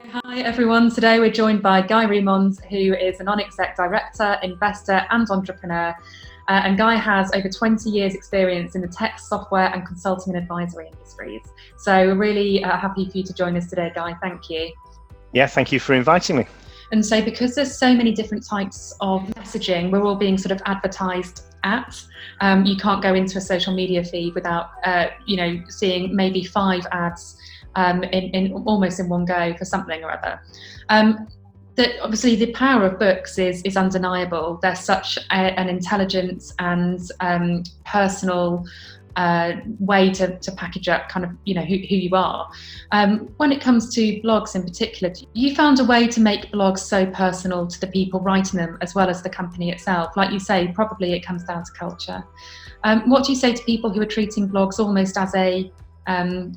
Hi everyone, today we're joined by Guy Remond, who is a non-exec director, investor and entrepreneur. And Guy has over 20 years experience in the tech, software and consulting and advisory industries. So we're really happy for you to join us today, Guy. Thank you. Yeah, thank you for inviting me. And so because there's so many different types of messaging, we're all being sort of advertised at. You can't go into a social media feed without, seeing maybe 5 ads in almost in one go for something or other. Obviously the power of books is undeniable. They're such an intelligent and personal way to package up kind of who you are. When it comes to blogs in particular, you found a way to make blogs so personal to the people writing them as well as the company itself. Like you say, probably it comes down to culture. What do you say to people who are treating blogs almost as a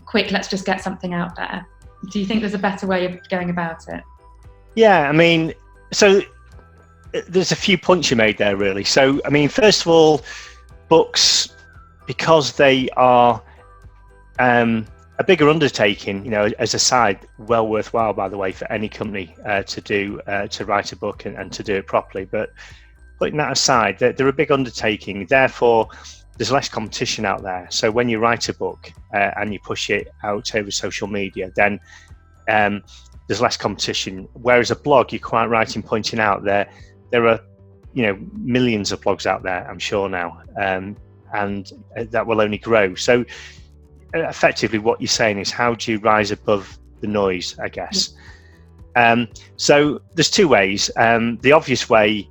quick, let's just get something out there? Do you think there's a better way of going about it? Yeah, I mean, so there's a few points you made there, really. So, I mean, first of all, books, because they are a bigger undertaking, as a side, well worthwhile, by the way, for any company to write a book and to do it properly. But putting that aside, they're a big undertaking. Therefore, there's less competition out there. So when you write a book and you push it out over social media, then there's less competition. Whereas a blog, you're quite right in pointing out there are millions of blogs out there, I'm sure now, and that will only grow. So effectively what you're saying is, how do you rise above the noise, I guess? So there's 2 ways. The obvious way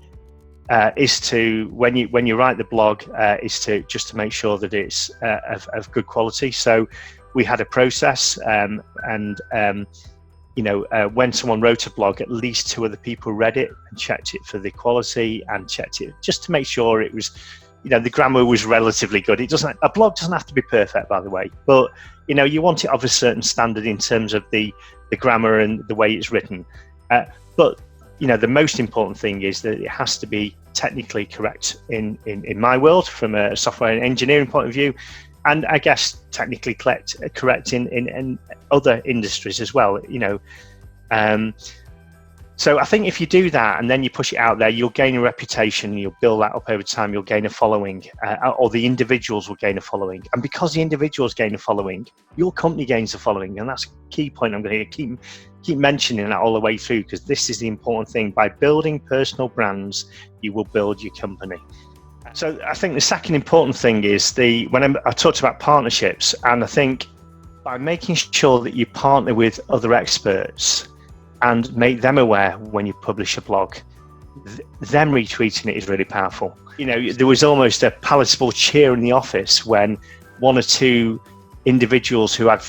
is to, when you write the blog, is to just to make sure that it's of good quality. So we had a process, when someone wrote a blog, at least 2 other people read it and checked it for the quality and checked it just to make sure it was, the grammar was relatively good. A blog doesn't have to be perfect, by the way, but you want it of a certain standard in terms of the grammar and the way it's written. But the most important thing is that it has to be technically correct in my world, from a software and engineering point of view, and I guess technically correct in other industries as well. So I think if you do that and then you push it out there, you'll gain a reputation, you'll build that up over time, you'll gain a following, or the individuals will gain a following. And because the individuals gain a following, your company gains a following. And that's a key point I'm going to keep mentioning that all the way through, because this is the important thing. By building personal brands, you will build your company. So I think the second important thing is when I talked about partnerships, and I think by making sure that you partner with other experts and make them aware when you publish a blog, them retweeting it is really powerful. There was almost a palatable cheer in the office when 1 or 2 individuals who had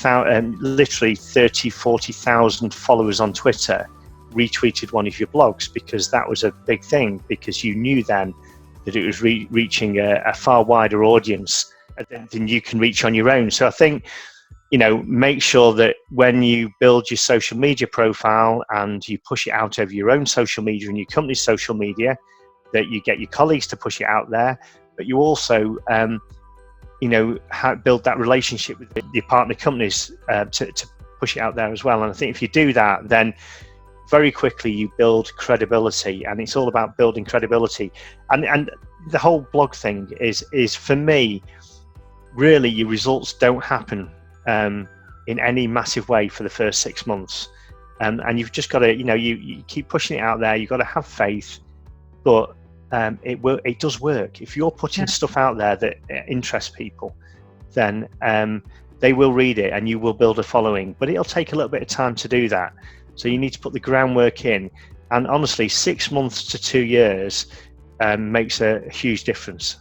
literally 30, 40,000 followers on Twitter retweeted one of your blogs, because that was a big thing, because you knew then that it was reaching a far wider audience than you can reach on your own. So I think, make sure that when you build your social media profile and you push it out over your own social media and your company's social media, that you get your colleagues to push it out there, but you also build that relationship with your partner companies to push it out there as well. And I think if you do that, then very quickly you build credibility, and it's all about building credibility. And the whole blog thing is for me, really, your results don't happen in any massive way for the first 6 months, and you've just got to you keep pushing it out there. You've got to have faith, but it does work. If you're putting stuff out there that interests people, then they will read it and you will build a following, but it'll take a little bit of time to do that. So you need to put the groundwork in, and honestly, 6 months to 2 years makes a huge difference.